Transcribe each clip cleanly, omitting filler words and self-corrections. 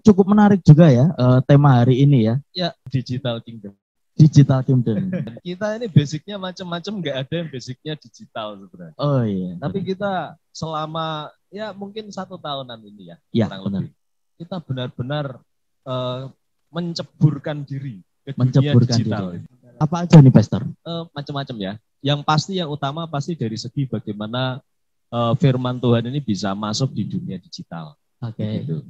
Cukup menarik juga ya tema hari ini ya. Ya, Digital Kingdom. Digital Kingdom. Kita ini basicnya macam-macam, nggak ada yang basicnya digital sebenarnya. Oh iya. Tapi kita selama ya mungkin 1 tahunan ini ya, Ya, kurang benar. lebih. Kita benar-benar menceburkan diri ke dunia Menceburkan digital. diri. Apa aja nih, Pastor? Macam-macam ya. Yang pasti, yang utama pasti dari segi bagaimana firman Tuhan ini bisa masuk di dunia digital. Oke. Gitu.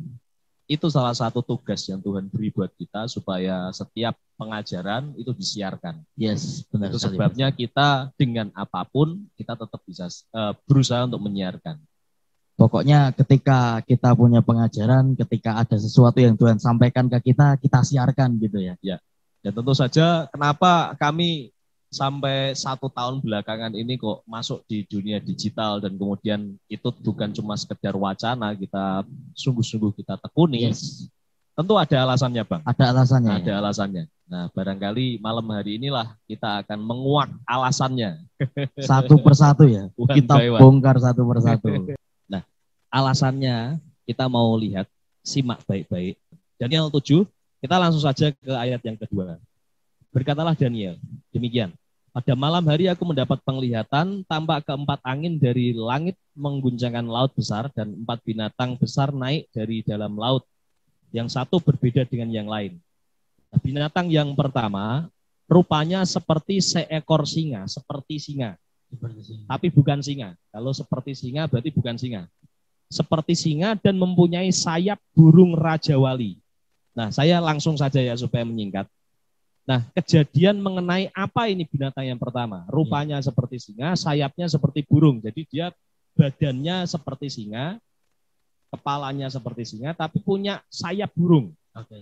Itu salah satu tugas yang Tuhan beri buat kita supaya setiap pengajaran itu disiarkan. Yes, benar. Itu sebabnya kita dengan apapun kita tetap bisa berusaha untuk menyiarkan. Pokoknya ketika kita punya pengajaran, ketika ada sesuatu yang Tuhan sampaikan ke kita siarkan gitu ya. Ya. Dan tentu saja kenapa kami sampai 1 tahun belakangan ini kok masuk di dunia digital dan kemudian itu bukan cuma sekedar wacana, kita sungguh-sungguh kita tekuni. Yes. Tentu ada alasannya, Bang. Ada alasannya. Ada alasannya. Nah, barangkali malam hari inilah kita akan menguak alasannya. Satu persatu ya. Kita bongkar satu persatu. Nah, alasannya kita mau lihat, simak baik-baik. Daniel 7, kita langsung saja ke ayat yang kedua. Berkatalah Daniel, demikian. Pada malam hari aku mendapat penglihatan, tampak keempat angin dari langit mengguncangkan laut besar dan 4 binatang besar naik dari dalam laut. Yang satu berbeda dengan yang lain. Nah, binatang yang pertama rupanya seperti seekor singa, seperti singa. Tapi bukan singa. Kalau seperti singa berarti bukan singa. Seperti singa dan mempunyai sayap burung rajawali. Nah, saya langsung saja ya supaya menyingkat. Nah, kejadian mengenai apa ini binatang yang pertama? Rupanya seperti singa, sayapnya seperti burung. Jadi dia badannya seperti singa, kepalanya seperti singa, tapi punya sayap burung.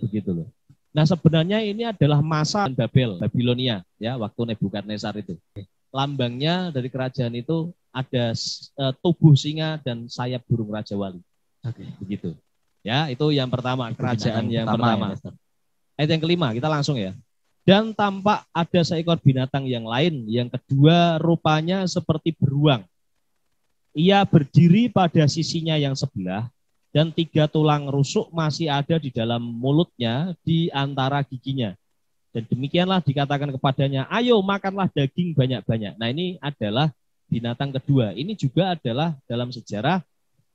Begitu loh. Nah, sebenarnya ini adalah masa Babel, Babilonia, ya, waktu Nebukadnezar itu. Lambangnya dari kerajaan itu ada tubuh singa dan sayap burung rajawali. Begitu. Ya, itu yang pertama, kerajaan yang pertama. Ya, ayat yang kelima, kita langsung ya. Dan tampak ada seekor binatang yang lain, yang kedua rupanya seperti beruang. Ia berdiri pada sisinya yang sebelah, dan 3 tulang rusuk masih ada di dalam mulutnya di antara giginya. Dan demikianlah dikatakan kepadanya, ayo makanlah daging banyak-banyak. Nah, ini adalah binatang kedua. Ini juga adalah dalam sejarah,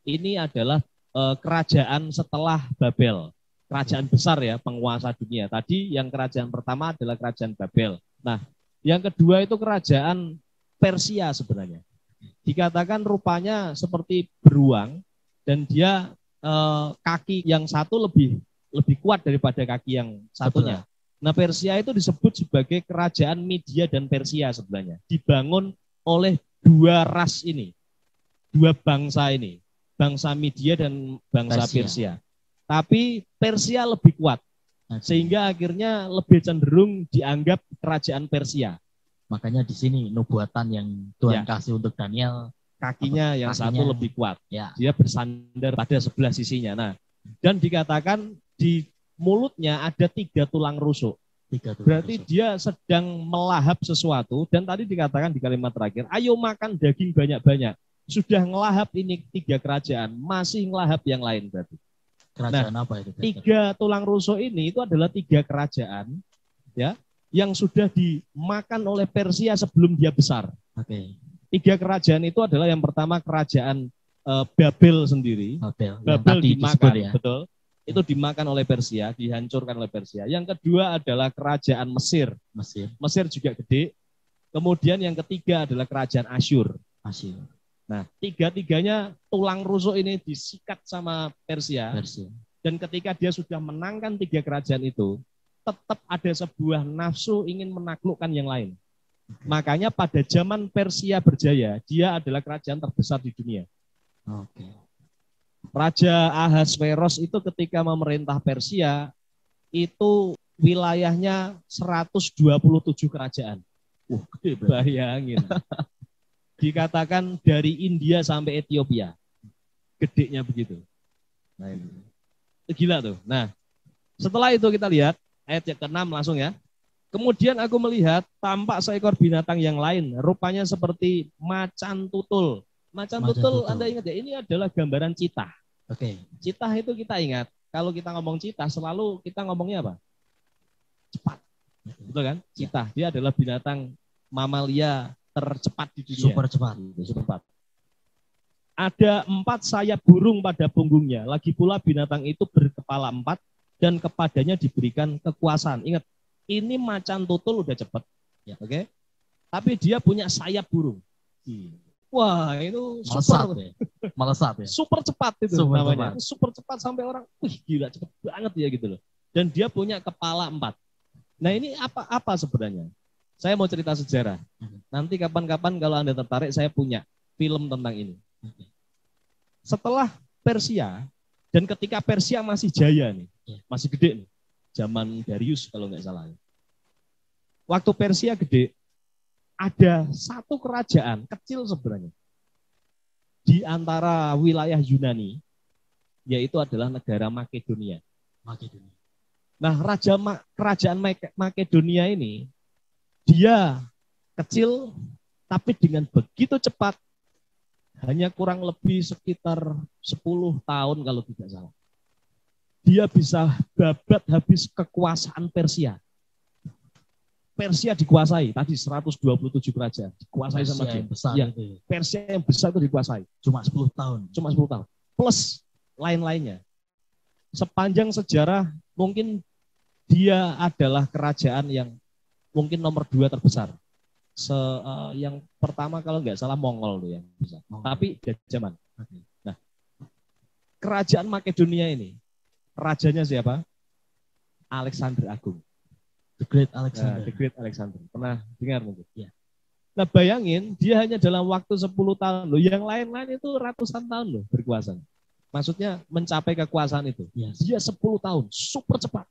ini adalah kerajaan setelah Babel. Kerajaan besar ya, penguasa dunia. Tadi yang kerajaan pertama adalah kerajaan Babel. Nah, yang kedua itu kerajaan Persia sebenarnya. Dikatakan rupanya seperti beruang dan dia kaki yang satu lebih kuat daripada kaki yang satunya. Nah, Persia itu disebut sebagai kerajaan Media dan Persia sebenarnya. Dibangun oleh 2 ras ini, 2 bangsa ini, bangsa Media dan bangsa Persia. Tapi Persia lebih kuat, sehingga akhirnya lebih cenderung dianggap kerajaan Persia. Makanya di sini nubuatan yang Tuhan kasih untuk Daniel, kakinya yang satu lebih kuat. Ya. Dia bersandar pada sebelah sisinya. Nah, dan dikatakan di mulutnya ada 3 tulang rusuk. Berarti dia sedang melahap sesuatu. Dan tadi dikatakan di kalimat terakhir, ayo makan daging banyak-banyak. Sudah ngelahap ini 3 kerajaan, masih ngelahap yang lain berarti. Kerajaan apa itu? 3 tulang rusuk ini itu adalah 3 kerajaan ya yang sudah dimakan oleh Persia sebelum dia besar. 3 kerajaan itu adalah yang pertama kerajaan Babel sendiri. Babel dimakan, ya? Betul. Itu dimakan oleh Persia, dihancurkan oleh Persia. Yang kedua adalah kerajaan Mesir. Mesir juga gede. Kemudian yang ketiga adalah kerajaan Asyur. Nah, 3-tiganya tulang rusuk ini disikat sama Persia. Dan ketika dia sudah menangkan 3 kerajaan itu, tetap ada sebuah nafsu ingin menaklukkan yang lain. Makanya pada zaman Persia berjaya, dia adalah kerajaan terbesar di dunia. Raja Ahasveros itu ketika memerintah Persia, itu wilayahnya 127 kerajaan. Gede, bayangin. Dikatakan dari India sampai Ethiopia. Gedenya begitu. Nah, ini. Gila tuh. Nah, setelah itu kita lihat ayat yang ke-6 langsung ya. Kemudian aku melihat tampak seekor binatang yang lain. Rupanya seperti macan tutul. Macan tutul, Anda ingat ya, ini adalah gambaran citah. Citah itu kita ingat kalau kita ngomong citah, selalu kita ngomongnya apa? Cepat. Betul kan? Citah, dia adalah binatang mamalia tercepat di dunia. Super cepat. Super cepat. Ada 4 sayap burung pada punggungnya. Lagi pula binatang itu berkepala 4 dan kepadanya diberikan kekuasaan. Ingat, ini macan tutul udah cepat. Ya, oke. Tapi dia punya sayap burung. Wah, itu super. Melesat ya. Super cepat itu Super namanya. cepat. Super cepat sampai orang, wih gila cepet banget ya gitu loh. Dan dia punya kepala 4. Nah ini apa sebenarnya? Saya mau cerita sejarah. Nanti kapan-kapan kalau Anda tertarik, saya punya film tentang ini. Setelah Persia, dan ketika Persia masih jaya nih, masih gede nih, zaman Darius kalau nggak salah. Waktu Persia gede, ada satu kerajaan kecil sebenarnya di antara wilayah Yunani, yaitu adalah negara Makedonia. Nah, kerajaan Makedonia ini, dia kecil, tapi dengan begitu cepat, hanya kurang lebih sekitar 10 tahun kalau tidak salah. Dia bisa babat habis kekuasaan Persia. Persia dikuasai, tadi 127 kerajaan dikuasai sama dia. Ya, Persia yang besar itu dikuasai. Cuma 10 tahun. Cuma 10 tahun. Plus lain-lainnya. Sepanjang sejarah mungkin dia adalah kerajaan yang mungkin nomor 2 terbesar. Yang pertama kalau nggak salah Mongol tuh yang bisa. Tapi zaman. Nah, kerajaan Makedonia ini, rajanya siapa? Alexander Agung. The Great Alexander. The Great Alexander. Pernah dengar mungkin? Ya. Nah bayangin, dia hanya dalam waktu 10 tahun loh. Yang lain-lain itu ratusan tahun loh berkuasa. Maksudnya mencapai kekuasaan itu. Yes. Dia 10 tahun, super cepat.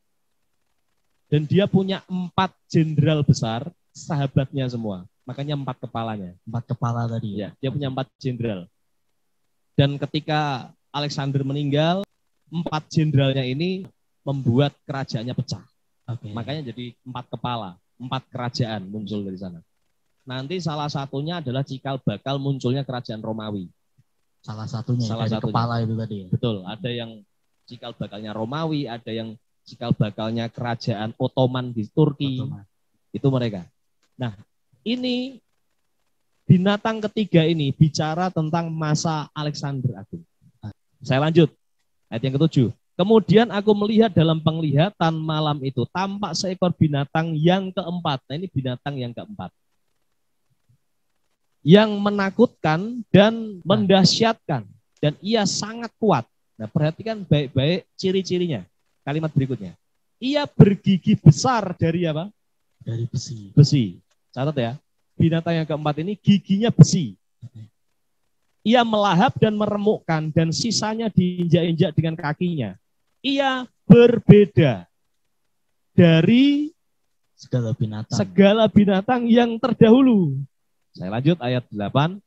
Dan dia punya 4 jenderal besar, sahabatnya semua. Makanya 4 kepalanya. 4 kepala tadi. Ya, dia punya 4 jenderal. Dan ketika Alexander meninggal, 4 jenderalnya ini membuat kerajaannya pecah. Makanya jadi 4 kepala, 4 kerajaan muncul dari sana. Nanti salah satunya adalah cikal bakal munculnya kerajaan Romawi. Salah satunya kepala itu tadi. Betul, ada yang cikal bakalnya Romawi, ada yang cikal bakalnya kerajaan Ottoman di Turki. Itu mereka. Nah, ini binatang ketiga ini bicara tentang masa Alexander Agung. Saya lanjut, ayat yang ke-7. Kemudian aku melihat dalam penglihatan malam itu tampak seekor binatang yang keempat. Nah ini binatang yang keempat. Yang menakutkan dan mendahsyatkan. Dan ia sangat kuat. Nah perhatikan baik-baik ciri-cirinya. Kalimat berikutnya. Ia bergigi besar dari apa? Dari besi. Besi. Catat ya. Binatang yang keempat ini giginya besi. Ia melahap dan meremukkan dan sisanya diinjak-injak dengan kakinya. Ia berbeda dari segala binatang yang terdahulu. Saya lanjut ayat 8.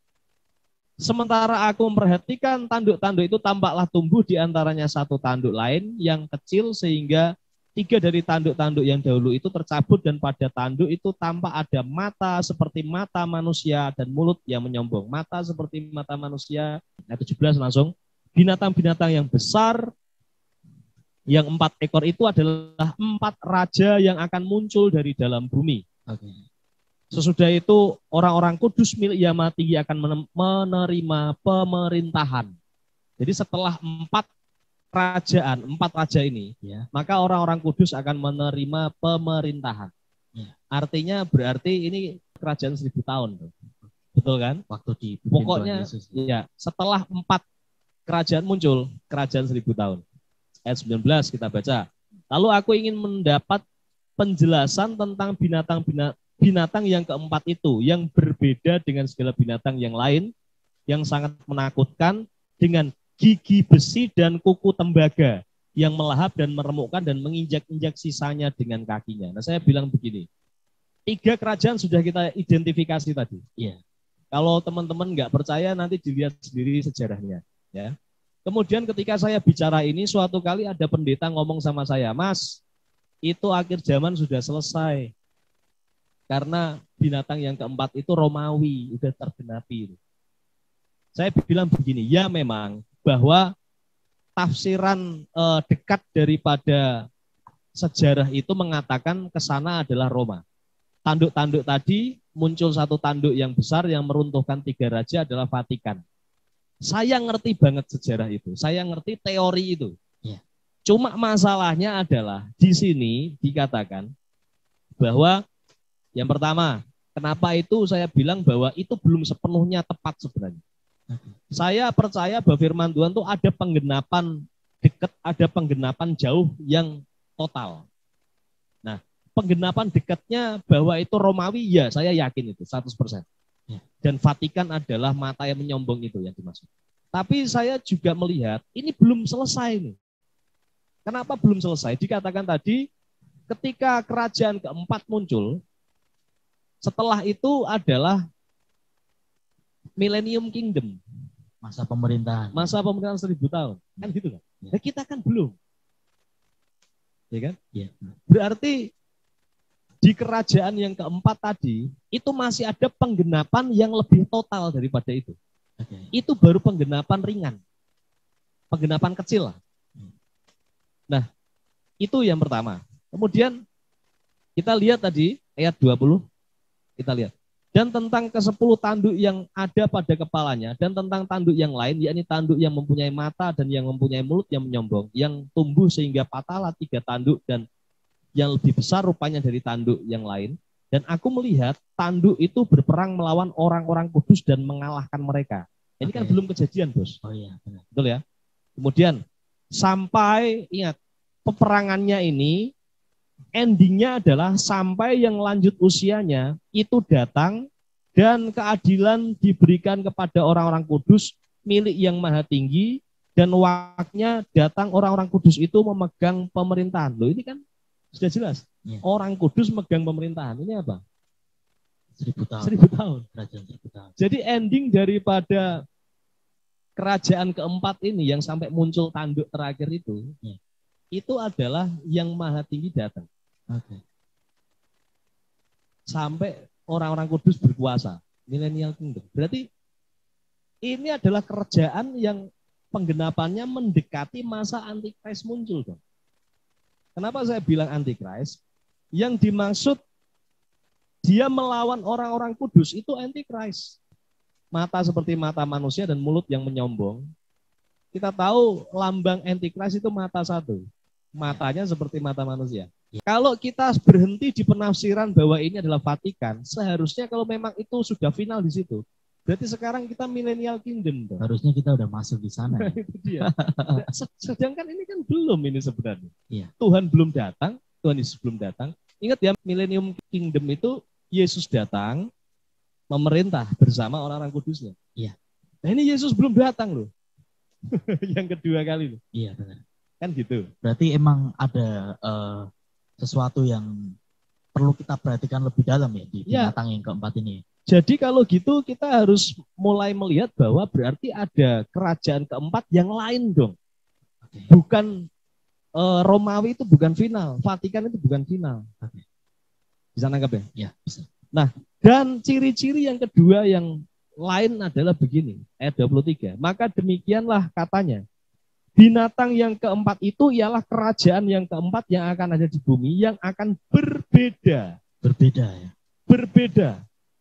Sementara aku memperhatikan tanduk-tanduk itu tampaklah tumbuh di antaranya satu tanduk lain yang kecil sehingga 3 dari tanduk-tanduk yang dahulu itu tercabut dan pada tanduk itu tampak ada mata seperti mata manusia dan mulut yang menyombong. Mata seperti mata manusia. Ayat 17 langsung. Binatang-binatang yang besar yang 4 ekor itu adalah 4 raja yang akan muncul dari dalam bumi. Sesudah itu orang-orang kudus milik Yang Maha Tinggi akan menerima pemerintahan. Jadi setelah 4 raja ini, maka orang-orang kudus akan menerima pemerintahan. Artinya berarti ini kerajaan 1000 tahun. Betul kan? Waktu di pokoknya ya, setelah 4 kerajaan muncul, kerajaan 1000 tahun. Ayat 19 kita baca. Lalu aku ingin mendapat penjelasan tentang binatang yang keempat itu, yang berbeda dengan segala binatang yang lain, yang sangat menakutkan, dengan gigi besi dan kuku tembaga, yang melahap dan meremukkan dan menginjak-injak sisanya dengan kakinya. Nah saya bilang begini, 3 kerajaan sudah kita identifikasi tadi. Kalau teman-teman nggak percaya, nanti dilihat sendiri sejarahnya. Ya. Kemudian ketika saya bicara ini, suatu kali ada pendeta ngomong sama saya, Mas, itu akhir zaman sudah selesai. Karena binatang yang keempat itu Romawi, sudah tergenapi. Saya bilang begini, ya memang bahwa tafsiran dekat daripada sejarah itu mengatakan ke sana adalah Roma. Tanduk-tanduk tadi muncul satu tanduk yang besar yang meruntuhkan 3 raja adalah Vatikan. Saya ngerti banget sejarah itu. Saya ngerti teori itu. Ya. Cuma masalahnya adalah di sini dikatakan bahwa yang pertama, kenapa itu saya bilang bahwa itu belum sepenuhnya tepat sebenarnya. Saya percaya bahwa firman Tuhan itu ada penggenapan dekat, ada penggenapan jauh yang total. Nah, penggenapan dekatnya bahwa itu Romawi, ya saya yakin itu 100%. Dan Vatikan adalah mata yang menyombong itu yang dimaksud. Tapi saya juga melihat ini belum selesai nih. Kenapa belum selesai? Dikatakan tadi ketika kerajaan keempat muncul, setelah itu adalah Millennium Kingdom. Masa pemerintahan. Masa pemerintahan 1000 tahun. Kan gitu kan? Nah, kita kan belum. Ya kan? Ya. Berarti di kerajaan yang keempat tadi, itu masih ada penggenapan yang lebih total daripada itu. Okay. Itu baru penggenapan ringan. Penggenapan kecil lah. Nah, itu yang pertama. Kemudian kita lihat tadi ayat 20, kita lihat. Dan tentang ke-10 tanduk yang ada pada kepalanya, dan tentang tanduk yang lain, yakni tanduk yang mempunyai mata dan yang mempunyai mulut yang menyombong, yang tumbuh sehingga patahlah 3 tanduk dan yang lebih besar rupanya dari tanduk yang lain. Dan aku melihat tanduk itu berperang melawan orang-orang kudus dan mengalahkan mereka. Ini kan belum kejadian, Bos. Oh iya, benar. Betul ya? Kemudian sampai, ingat, peperangannya ini endingnya adalah sampai yang lanjut usianya itu datang dan keadilan diberikan kepada orang-orang kudus milik yang maha tinggi, dan waktunya datang orang-orang kudus itu memegang pemerintahan. Loh, ini kan sudah jelas. Ya. Orang kudus megang pemerintahan. Ini apa? 1000 tahun. 1000 tahun. Kerajaan 1000 tahun. Jadi ending daripada kerajaan keempat ini yang sampai muncul tanduk terakhir itu, ya, itu adalah yang maha tinggi datang. Okay. Sampai orang-orang kudus berkuasa. Millennial Kingdom. Berarti ini adalah kerajaan yang penggenapannya mendekati masa Antikris muncul dong. Kenapa saya bilang Antikris? Yang dimaksud dia melawan orang-orang kudus itu Antikris. Mata seperti mata manusia dan mulut yang menyombong. Kita tahu lambang Antikris itu mata satu. Matanya seperti mata manusia. Kalau kita berhenti di penafsiran bahwa ini adalah Vatikan, seharusnya kalau memang itu sudah final di situ, berarti sekarang kita Millennial Kingdom dong. Harusnya kita udah masuk di sana. Ya? Itu dia. Sedangkan ini kan belum ini sebenarnya. Ya. Tuhan belum datang, Tuhan Yesus belum datang. Ingat ya, Millennium Kingdom itu Yesus datang memerintah bersama orang-orang kudusnya. Iya. Nah ini Yesus belum datang loh. Yang kedua kali loh. Iya benar. Kan gitu. Berarti emang ada sesuatu yang perlu kita perhatikan lebih dalam ya di binatang yang keempat ini. Jadi kalau gitu kita harus mulai melihat bahwa berarti ada kerajaan keempat yang lain dong. Okay. Bukan Romawi itu bukan final, Vatikan itu bukan final. Okay. Bisa nangkap ya? Ya, bisa. Nah, dan ciri-ciri yang kedua yang lain adalah begini, ayat 23. Maka demikianlah katanya, binatang yang keempat itu ialah kerajaan yang keempat yang akan ada di bumi, yang akan berbeda. Berbeda ya? Berbeda.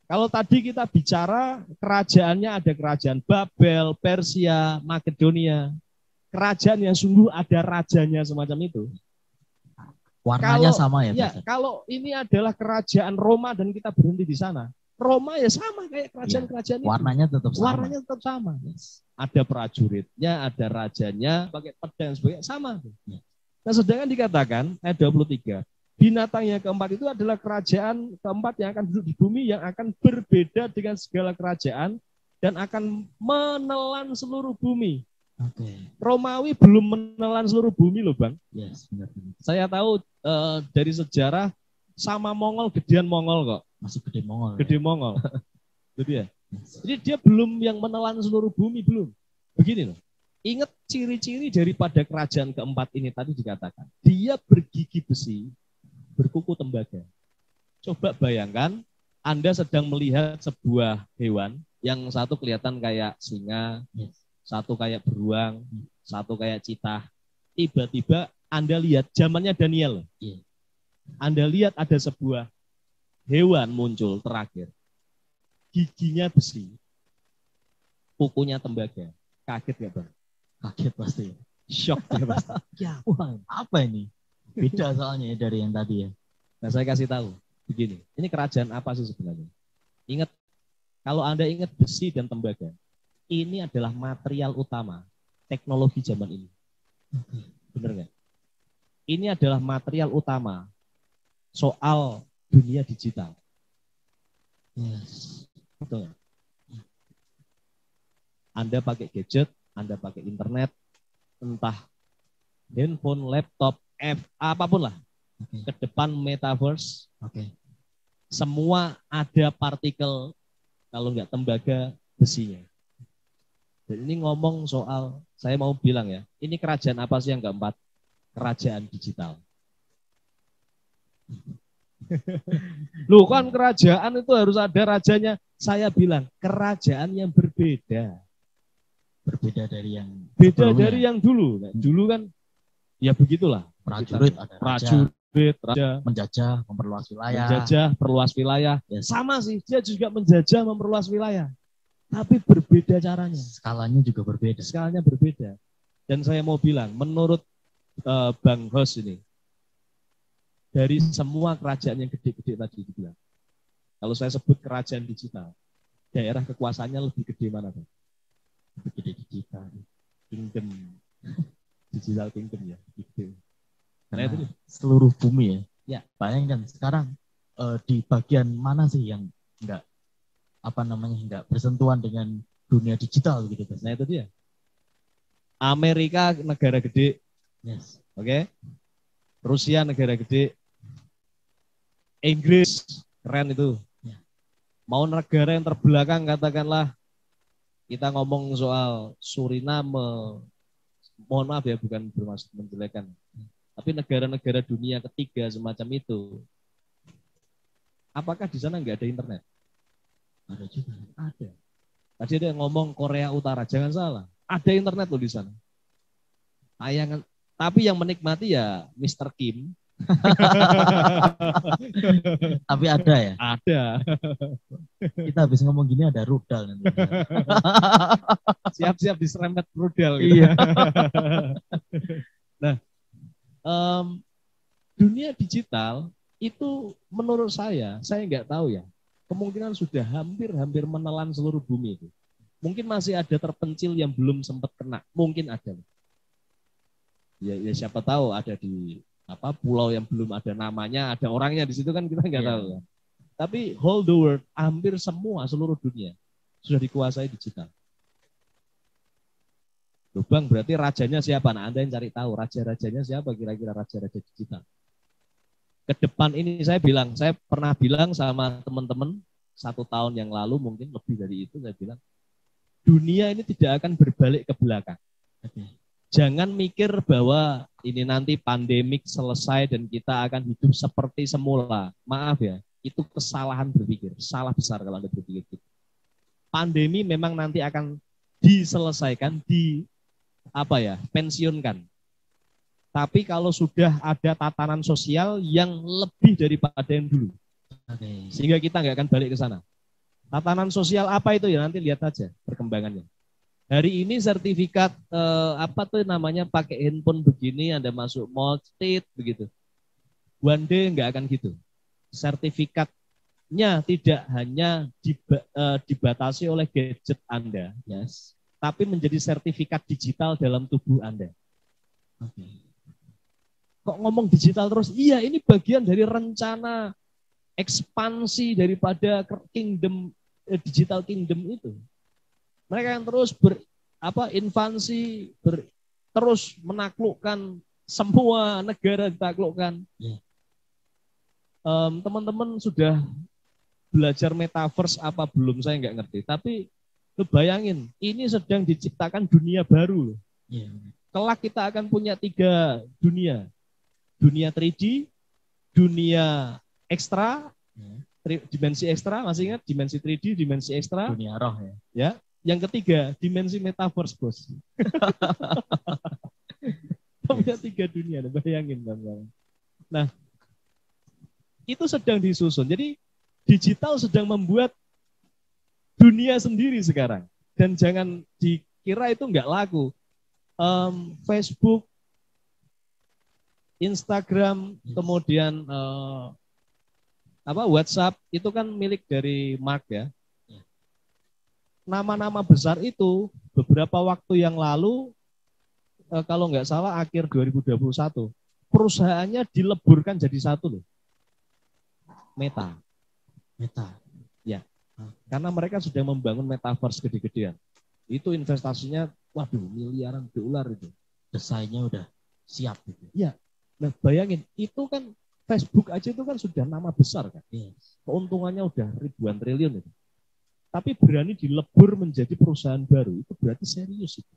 Kalau tadi kita bicara kerajaannya ada kerajaan Babel, Persia, Makedonia. Kerajaan yang sungguh ada rajanya semacam itu. Warnanya kalau, sama ya? Ya, kalau ini adalah kerajaan Roma dan kita berhenti di sana, Roma ya sama kayak kerajaan-kerajaan itu. Warnanya tetap sama. Warnanya tetap sama. Yes. Ada prajuritnya, ada rajanya, pakai pedang dan sebagainya, sama. Ya. Nah, sedangkan dikatakan ayat 23, binatang yang keempat itu adalah kerajaan keempat yang akan duduk di bumi, yang akan berbeda dengan segala kerajaan dan akan menelan seluruh bumi. Okay. Romawi belum menelan seluruh bumi loh Bang. Yes, benar. Saya tahu dari sejarah sama Mongol, gedean Mongol kok. Masih gede Mongol. Gede ya? Mongol. Jadi ya. Jadi dia belum yang menelan seluruh bumi, belum. Begini loh. Ingat ciri-ciri daripada kerajaan keempat ini tadi dikatakan. Dia bergigi besi, berkuku tembaga. Coba bayangkan, Anda sedang melihat sebuah hewan, yang satu kelihatan kayak singa, yes, satu kayak beruang, satu kayak citah. Tiba-tiba Anda lihat zamannya Daniel. Iya. Anda lihat ada sebuah hewan muncul terakhir. Giginya besi. Kukunya tembaga. Kaget gak Bang? Kaget pasti. Shock dia pasti. Ya, wah, apa ini? Beda soalnya ya dari yang tadi ya. Nah saya kasih tahu. Begini, ini kerajaan apa sih sebenarnya? Ingat, kalau Anda ingat besi dan tembaga, ini adalah material utama teknologi zaman ini. Benar nggak? Ini adalah material utama soal dunia digital. Yes. Betul nggak? Anda pakai gadget, Anda pakai internet, entah handphone, laptop, apapun lah. Okay. Ke depan metaverse, Okay. semua ada partikel, kalau nggak tembaga, besinya. Dan ini ngomong soal, saya mau bilang ya, ini kerajaan apa sih yang keempat? Kerajaan digital. Loh kan kerajaan itu harus ada rajanya. Saya bilang, kerajaan yang berbeda. Berbeda dari yang Beda sebelumnya. dari yang dulu. Nah, dulu kan, ya begitulah. Prajurit, ada raja, raja, menjajah, memperluas wilayah. Menjajah, perluas wilayah. Yes. Sama sih, dia juga menjajah, memperluas wilayah. Tapi berbeda caranya. Skalanya juga berbeda. Skalanya berbeda. Dan saya mau bilang, menurut Bang Hos ini, dari semua kerajaan yang gede-gede tadi dibilang, kalau saya sebut kerajaan digital, daerah kekuasaannya lebih gede mana, Bang? Lebih gede digital. Kingdom. Digital kingdom ya. Gitu. Karena itu seluruh bumi ya. Ya. Bayangkan sekarang di bagian mana sih yang enggak bersentuhan dengan dunia digital gitu. Nah itu dia. Amerika negara gede. Yes. Oke. Rusia negara gede. Inggris keren itu. Ya. Mau negara yang terbelakang katakanlah kita ngomong soal Suriname. Mohon maaf ya, bukan bermaksud menjelekan. Tapi negara-negara dunia ketiga semacam itu, apakah di sana nggak ada internet? Ada juga. Ada. Tadi ada yang ngomong Korea Utara, jangan salah. Ada internet loh di sana. Tayangan, tapi yang menikmati ya Mr. Kim. Tapi ada ya? Ada. Kita habis ngomong gini ada rudal nanti. Siap-siap diserempet rudal gitu. Iya. Nah, dunia digital itu menurut saya nggak tahu ya, kemungkinan sudah hampir menelan seluruh bumi itu. Mungkin masih ada terpencil yang belum sempat kena, mungkin ada. Ya siapa tahu ada di pulau yang belum ada namanya, ada orangnya di situ kan kita nggak tahu ya. Tapi whole the world, hampir semua seluruh dunia sudah dikuasai digital. Loh Bang, berarti rajanya siapa? Nah, Anda yang cari tahu raja-rajanya siapa kira-kira raja-raja digital. Ke depan ini saya pernah bilang sama teman-teman 1 tahun yang lalu, mungkin lebih dari itu, saya bilang, dunia ini tidak akan berbalik ke belakang. Jangan mikir bahwa ini nanti pandemik selesai dan kita akan hidup seperti semula. Maaf ya, itu kesalahan berpikir, salah besar kalau Anda berpikir gitu. Pandemi memang nanti akan diselesaikan, pensiunkan. Tapi kalau sudah ada tatanan sosial yang lebih daripada yang dulu, sehingga kita nggak akan balik ke sana. Tatanan sosial apa itu ya, nanti lihat aja perkembangannya. Hari ini sertifikat pakai handphone begini Anda masuk mall state begitu. One day nggak akan gitu. Sertifikatnya tidak hanya dibatasi oleh gadget Anda, yes, tapi menjadi sertifikat digital dalam tubuh Anda. Kok ngomong digital terus? Iya, ini bagian dari rencana ekspansi daripada digital kingdom itu. Mereka yang terus terus menaklukkan semua negara ditaklukkan. Teman-teman sudah belajar metaverse apa belum? Saya nggak ngerti. Tapi lu bayangin, ini sedang diciptakan dunia baru. Kelak kita akan punya 3 dunia. Dunia 3D, dunia ekstra, dimensi ekstra, masih ingat dimensi 3D, dimensi ekstra? Dunia roh ya. Ya, Yang ketiga, dimensi metaverse, bos. Punya 3 dunia, bayangin kawan-kawan. Nah, itu sedang disusun. Jadi digital sedang membuat dunia sendiri sekarang. Dan jangan dikira itu nggak laku. Facebook, Instagram, kemudian WhatsApp itu kan milik dari Mark ya. Nama-nama besar itu beberapa waktu yang lalu, kalau nggak salah akhir 2021, perusahaannya dileburkan jadi satu loh. Meta. Ya. Karena mereka sudah membangun metaverse gede-gedean. Itu investasinya, waduh, miliaran dolar itu. Desainnya udah siap gitu. Ya. Nah, bayangin, itu kan Facebook aja itu kan sudah nama besar kan. Yes. Keuntungannya udah ribuan triliun itu. Tapi berani dilebur menjadi perusahaan baru, itu berarti serius itu.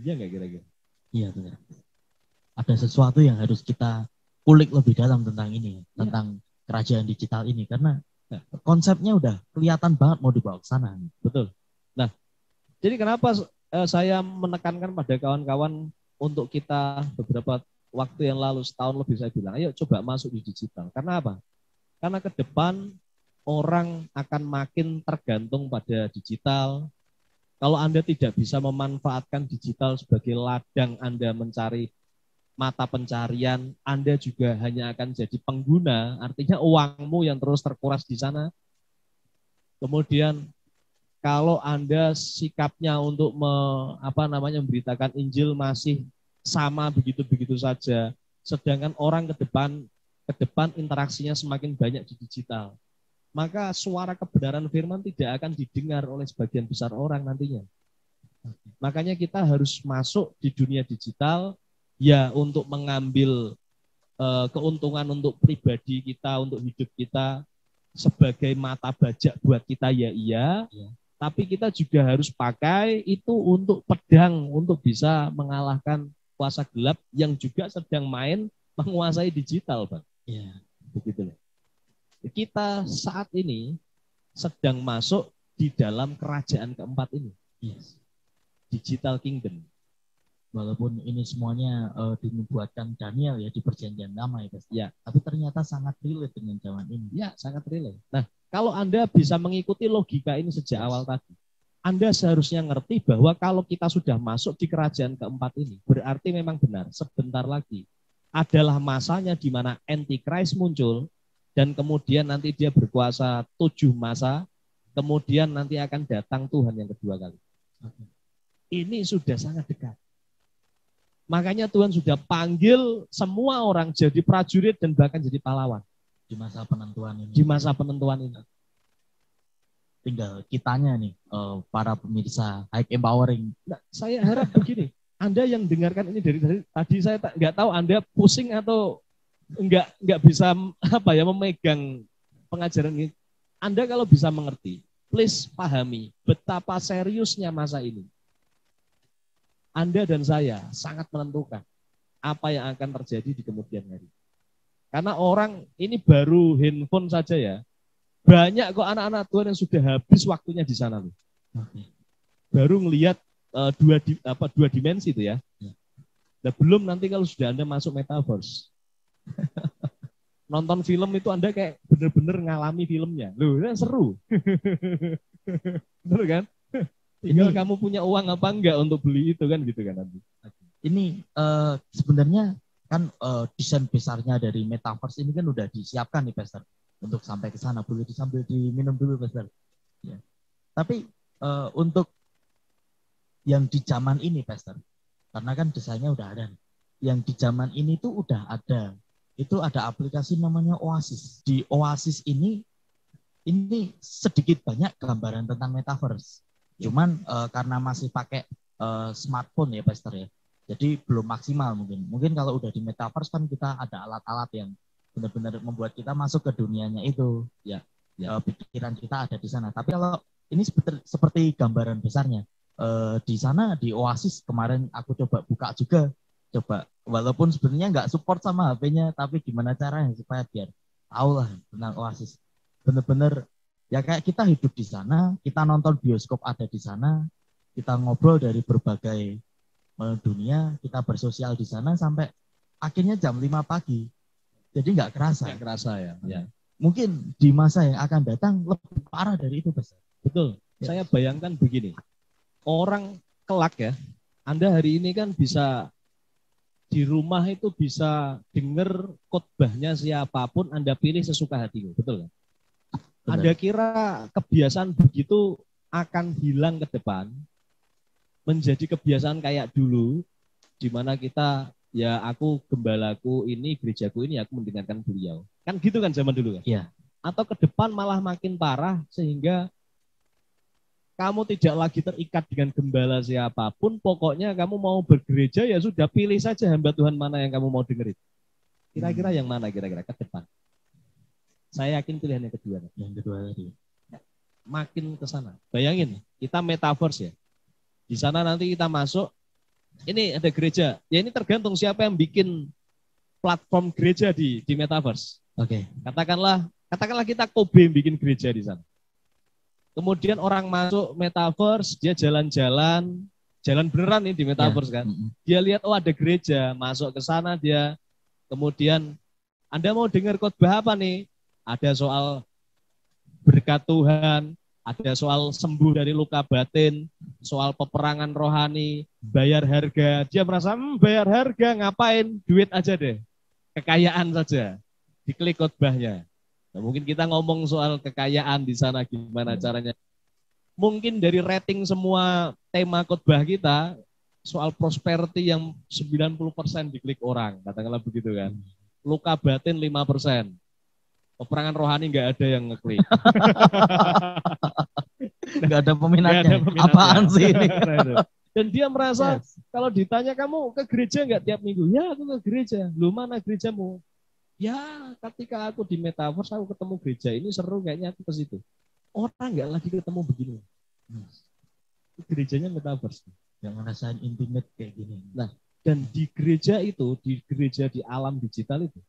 Iya nggak kira-kira? Iya benar. Ada sesuatu yang harus kita kulik lebih dalam tentang ini, tentang kerajaan digital ini, karena konsepnya udah kelihatan banget mau dibawa ke sana. Betul. Nah, jadi kenapa saya menekankan pada kawan-kawan untuk kita beberapa waktu yang lalu, setahun lebih saya bilang, ayo coba masuk di digital. Karena apa? Karena ke depan orang akan makin tergantung pada digital. Kalau Anda tidak bisa memanfaatkan digital sebagai ladang Anda mencari mata pencarian, Anda juga hanya akan jadi pengguna, artinya uangmu yang terus terkuras di sana. Kemudian kalau Anda sikapnya untuk memberitakan Injil masih sama begitu-begitu saja, sedangkan orang ke depan interaksinya semakin banyak di digital, maka suara kebenaran firman tidak akan didengar oleh sebagian besar orang nantinya. Makanya kita harus masuk di dunia digital ya untuk mengambil keuntungan untuk pribadi kita, untuk hidup kita sebagai mata bajak buat kita ya. Tapi kita juga harus pakai itu untuk pedang, untuk bisa mengalahkan kuasa gelap yang juga sedang main menguasai digital, Bang. Ya, begitu loh. Kita saat ini sedang masuk di dalam kerajaan keempat ini. Yes. Digital Kingdom. Walaupun ini semuanya dinubuatkan Daniel ya di perjanjian lama ya, ya, tapi ternyata sangat relate dengan zaman ini. Ya, sangat relate. Nah, kalau Anda bisa mengikuti logika ini sejak awal tadi, Anda seharusnya ngerti bahwa kalau kita sudah masuk di kerajaan keempat ini, berarti memang benar, sebentar lagi adalah masanya di mana Antichrist muncul, dan kemudian nanti dia berkuasa 7 masa, kemudian nanti akan datang Tuhan yang kedua kali. Ini sudah sangat dekat. Makanya Tuhan sudah panggil semua orang jadi prajurit dan bahkan jadi pahlawan. Di masa penentuan ini. Di masa penentuan ini. Tinggal kitanya nih, para pemirsa High Empowering. Nah, saya harap begini, Anda yang dengarkan ini dari tadi, saya nggak tahu Anda pusing atau nggak bisa memegang pengajaran ini. Anda kalau bisa mengerti, please pahami betapa seriusnya masa ini. Anda dan saya sangat menentukan apa yang akan terjadi di kemudian hari. Karena orang ini baru handphone saja ya, banyak kok anak-anak Tuhan yang sudah habis waktunya di sana loh. Baru ngelihat dua dimensi itu ya. Nah, belum nanti kalau sudah Anda masuk metaverse. Nonton film itu Anda kayak bener-bener ngalami filmnya. Loh, seru. Betul kan? Tinggal kamu punya uang apa enggak untuk beli itu kan gitu kan nanti. Ini sebenarnya kan desain besarnya dari metaverse ini kan udah disiapkan nih Pastor untuk sampai ke sana. Boleh disambil diminum dulu Pastor. Ya. Tapi untuk yang di zaman ini Pastor, karena kan desainnya udah ada. Yang di zaman ini tuh udah ada. Itu ada aplikasi namanya Oasis. Di Oasis ini sedikit banyak gambaran tentang metaverse. Cuman karena masih pakai smartphone ya Pastor ya. Jadi belum maksimal mungkin. Mungkin kalau udah di metaverse kan kita ada alat-alat yang benar-benar membuat kita masuk ke dunianya itu. Ya. Pikiran kita ada di sana. Tapi kalau ini seperti gambaran besarnya. Di sana di Oasis kemarin aku coba buka juga. Walaupun sebenarnya nggak support sama HP-nya, tapi gimana caranya supaya biar tahu lah tentang Oasis. Benar-benar Ya kayak kita hidup di sana, kita nonton bioskop ada di sana, kita ngobrol dari berbagai dunia, kita bersosial di sana sampai akhirnya jam 5 pagi. Jadi nggak kerasa. Nggak kerasa ya. Ya. Mungkin di masa yang akan datang lebih parah dari itu, Pastor. Betul. Ya. Saya bayangkan begini. Orang kelak ya, Anda hari ini kan bisa di rumah itu bisa dengar khotbahnya siapapun, Anda pilih sesuka hatimu. Betul kan? Anda kira kebiasaan begitu akan hilang ke depan, menjadi kebiasaan kayak dulu, di mana kita, ya aku gembalaku ini, gerejaku ini, aku mendengarkan beliau. Kan gitu kan zaman dulu kan? Iya. Atau ke depan malah makin parah, sehingga kamu tidak lagi terikat dengan gembala siapapun, pokoknya kamu mau bergereja, ya sudah pilih saja hamba Tuhan mana yang kamu mau dengerin. Kira-kira yang mana kira-kira ke depan? Saya yakin pilihan yang kedua. Yang kedua tadi. Makin ke sana. Bayangin, kita metaverse ya. Di sana nanti kita masuk, ini ada gereja. Ya ini tergantung siapa yang bikin platform gereja di metaverse. Oke. Katakanlah kita Kobe yang bikin gereja di sana. Kemudian orang masuk metaverse, dia jalan-jalan beneran nih di metaverse kan. Dia lihat oh ada gereja, masuk ke sana dia. Kemudian Anda mau dengar khotbah apa nih? Ada soal berkat Tuhan, ada soal sembuh dari luka batin, soal peperangan rohani, bayar harga. Dia merasa bayar harga ngapain? Duit aja deh. Kekayaan saja. Diklik khotbahnya. Nah, mungkin kita ngomong soal kekayaan di sana gimana caranya. Mungkin dari rating semua tema khotbah kita soal prosperity yang 90% diklik orang, katakanlah begitu kan. Luka batin 5%. Peperangan rohani nggak ada yang ngeklik. Nggak ada peminatnya. Apaan sih ini? Dan dia merasa kalau ditanya kamu ke gereja nggak tiap minggu? Ya aku ke gereja. Lu mana gerejamu? Ya ketika aku di metaverse aku ketemu gereja ini seru kayaknya aku ke situ. Orang nggak lagi ketemu begini. Gerejanya metaverse. Yang ngerasain intimate kayak gini. Nah, dan di gereja itu, di gereja di alam digital itu,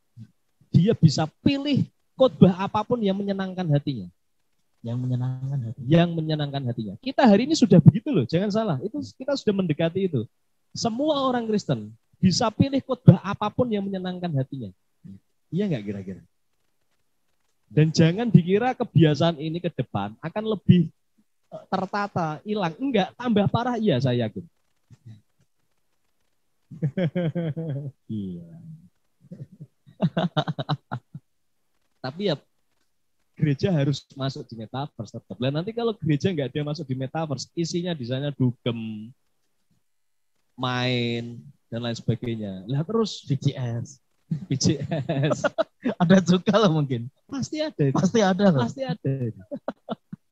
dia bisa pilih khotbah apapun yang menyenangkan hatinya. Yang menyenangkan hatinya. Kita hari ini sudah begitu loh, jangan salah. Itu kita sudah mendekati itu. Semua orang Kristen bisa pilih khotbah apapun yang menyenangkan hatinya. Iya nggak kira-kira? Dan jangan dikira kebiasaan ini ke depan akan lebih tertata, hilang. Enggak, tambah parah, iya saya yakin. Iya. Tapi ya gereja harus masuk di metaverse tetap. Dan nanti kalau gereja nggak ada masuk di metaverse, isinya di sana dugem, main dan lain sebagainya. Lah terus VCS. Ada juga lah mungkin. Pasti ada.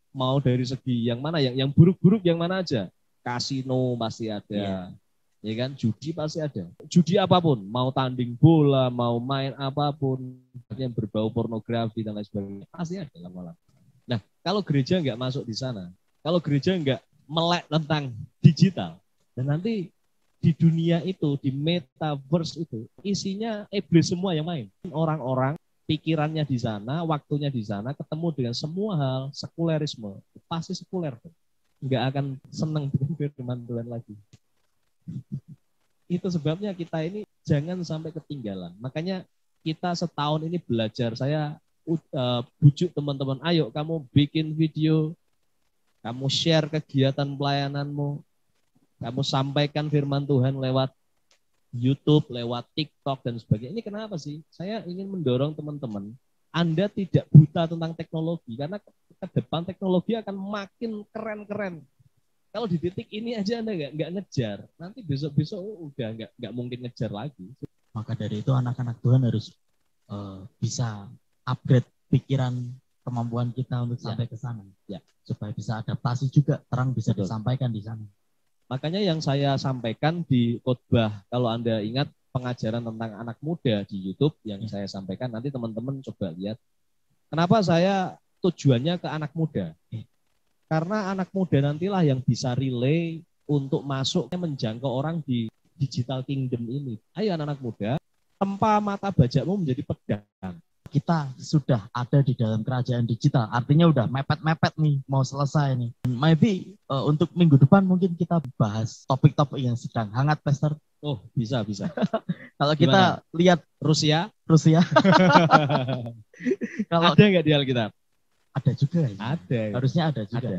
Mau dari segi yang mana, yang buruk-buruk yang mana aja. Kasino pasti ada. Ya kan, judi pasti ada. Judi apapun, mau tanding bola, mau main apapun yang berbau pornografi dan lain sebagainya, pasti ada lama-lama. Nah, kalau gereja nggak masuk di sana, kalau gereja nggak melek tentang digital, dan nanti di dunia itu, di metaverse itu, isinya iblis semua yang main. Orang-orang pikirannya di sana, waktunya di sana, ketemu dengan semua hal sekulerisme, pasti sekuler. Nggak akan senang dengan firman Tuhan lagi. Itu sebabnya kita ini jangan sampai ketinggalan. Makanya kita setahun ini belajar. Saya bujuk teman-teman, ayo kamu bikin video, kamu share kegiatan pelayananmu, kamu sampaikan firman Tuhan lewat YouTube, lewat TikTok dan sebagainya. Ini kenapa sih? Saya ingin mendorong teman-teman, Anda tidak buta tentang teknologi, karena ke depan teknologi akan makin keren-keren. Kalau di titik ini aja Anda nggak ngejar, nanti besok-besok udah nggak mungkin ngejar lagi. Maka dari itu anak-anak Tuhan harus bisa upgrade pikiran, kemampuan kita untuk sampai ke sana. Ya, supaya bisa adaptasi juga, terang bisa disampaikan di sana. Makanya yang saya sampaikan di khotbah, kalau Anda ingat pengajaran tentang anak muda di YouTube yang saya sampaikan, nanti teman-teman coba lihat. Kenapa saya tujuannya ke anak muda? Karena anak muda nantilah yang bisa relay untuk masuk menjangkau orang di digital kingdom ini. Ayo anak-anak muda, tempa mata bajakmu menjadi pedang. kita sudah ada di dalam kerajaan digital. Artinya udah mepet-mepet nih, mau selesai nih. Maybe untuk minggu depan mungkin kita bahas topik-topik yang sedang hangat, Pastor. Oh, bisa. Kalau kita lihat Rusia, kalau ada nggak di Alkitab? ada juga ya. Ada. Harusnya ada juga. Ada.